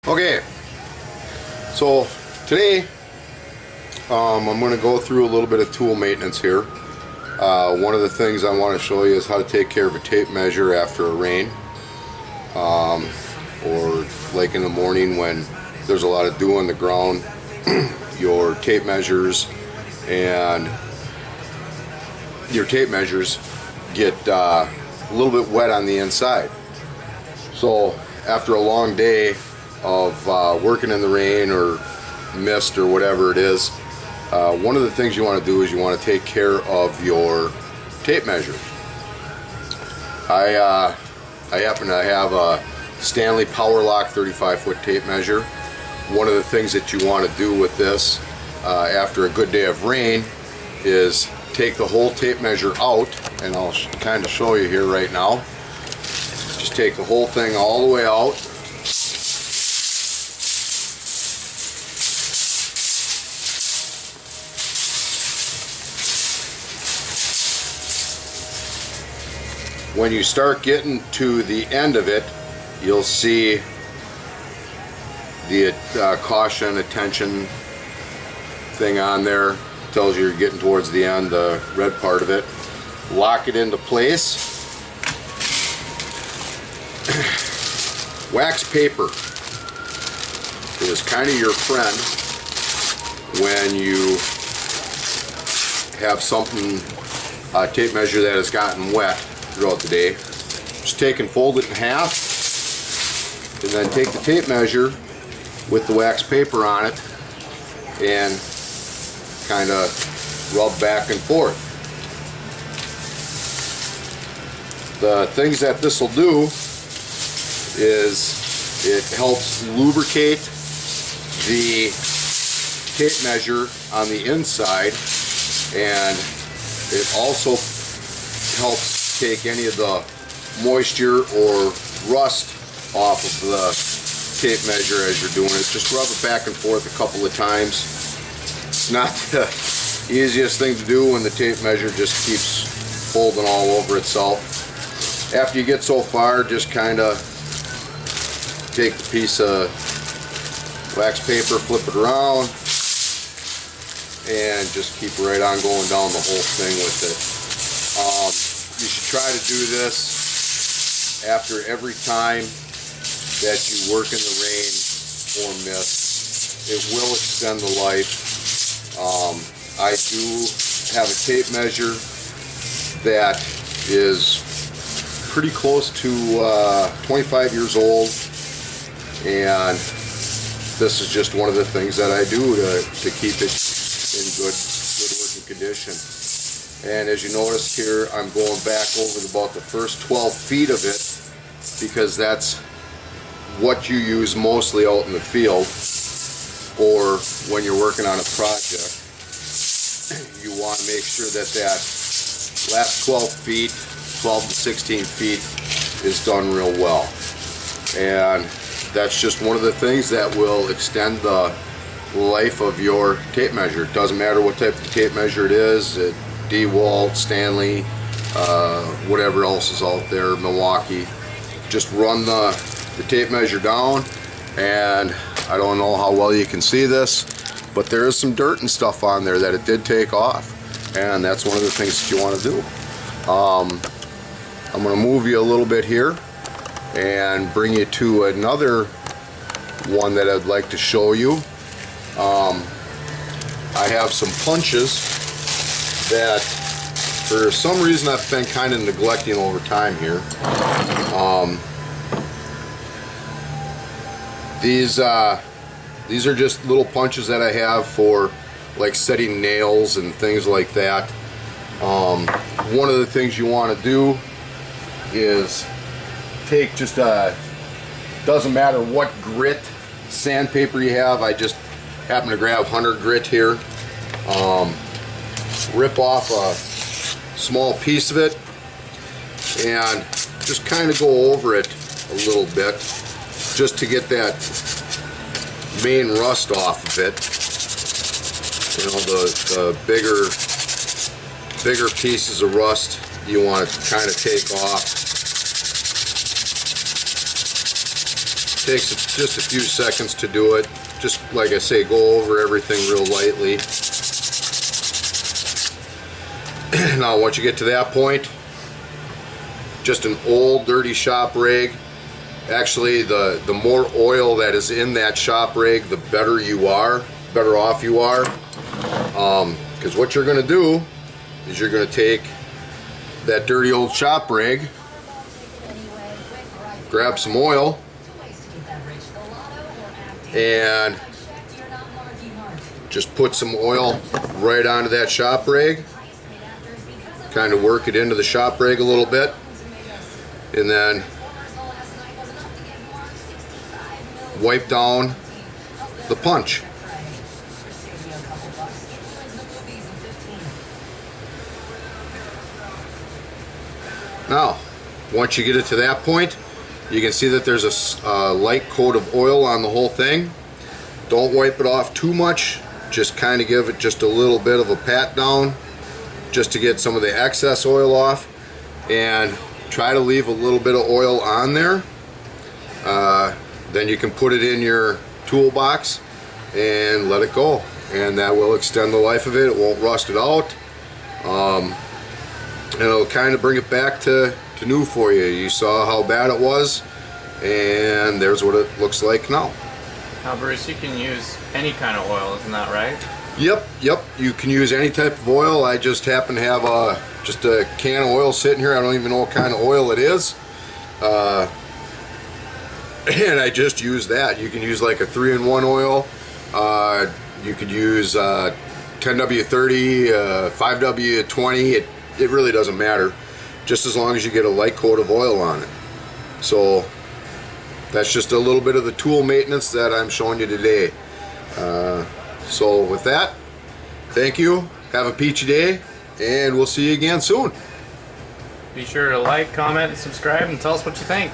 Okay, so today I'm going to go through a little bit of tool maintenance here. One of the things I want to show you is how to take care of a tape measure after a rain, or like in the morning when there's a lot of dew on the ground. Your tape measures get a little bit wet on the inside. So after a long day of working in the rain or mist or whatever it is, one of the things you want to do is you want to take care of your tape measure. I happen to have a Stanley PowerLock 35-foot tape measure. One of the things that you want to do with this after a good day of rain is take the whole tape measure out, and I'll kind of show you here right now. Just take the whole thing all the way out. When you start getting to the end of it, you'll see the caution, attention thing on there. Tells you you're getting towards the end, the red part of it. Lock it into place. Wax paper is kind of your friend when you have something, a tape measure that has gotten wet throughout the day. Just take and fold it in half, and then take the tape measure with the wax paper on it and kind of rub back and forth. The things that this will do is it helps lubricate the tape measure on the inside, and it also helps take any of the moisture or rust off of the tape measure as you're doing it. Just rub it back and forth a couple of times. It's not the easiest thing to do when the tape measure just keeps folding all over itself. After you get so far, just kind of take the piece of wax paper, flip it around, and just keep right on going down the whole thing with it. You should try to do this after every time that you work in the rain or mist. It will extend the life. I do have a tape measure that is pretty close to 25 years old, and this is just one of the things that I do to keep it in good working condition. And as you notice here, I'm going back over about the first 12 feet of it, because that's what you use mostly out in the field or when you're working on a project. You want to make sure that that last 12 feet, 12 to 16 feet is done real well. And that's just one of the things that will extend the life of your tape measure. It doesn't matter what type of tape measure it is, DeWalt, Stanley, whatever else is out there, Milwaukee. Just run the tape measure down, and I don't know how well you can see this, but there is some dirt and stuff on there that it did take off, and that's one of the things that you want to do. I'm going to move you a little bit here and bring you to another one that I'd like to show you. I have some punches that for some reason I've been kind of neglecting over time here. These are just little punches that I have for like setting nails and things like that. One of the things you want to do is take just doesn't matter what grit sandpaper you have. I just happen to grab 100 grit here. Rip off a small piece of it and just kind of go over it a little bit, just to get that main rust off of it. You know, the bigger pieces of rust you want to kind of take off. Takes just a few seconds to do it. Just like I say, go over everything real lightly. Now once you get to that point, just an old dirty shop rag. Actually, the more oil that is in that shop rag, the better you are, better off you are. Because what you're going to do is you're going to take that dirty old shop rag, grab some oil, and just put some oil right onto that shop rag. Kind of work it into the shop rag a little bit, and then wipe down the punch. Now, once you get it to that point, you can see that there's a light coat of oil on the whole thing. Don't wipe it off too much, just kind of give it just a little bit of a pat down just to get some of the excess oil off, and try to leave a little bit of oil on there. Then you can put it in your toolbox and let it go, and that will extend the life of it. It won't rust it out. It'll kind of bring it back to new for you. You saw how bad it was, and there's what it looks like now. Now Bruce, you can use any kind of oil, isn't that right? Yep, you can use any type of oil. I just happen to have just a can of oil sitting here. I don't even know what kind of oil it is. And I just use that. You can use like a 3-in-1 oil. You could use 10W30, 5W20. It really doesn't matter, just as long as you get a light coat of oil on it. So that's just a little bit of the tool maintenance that I'm showing you today. So with that, thank you, have a peachy day, and we'll see you again soon. Be sure to like, comment, and subscribe, and tell us what you think.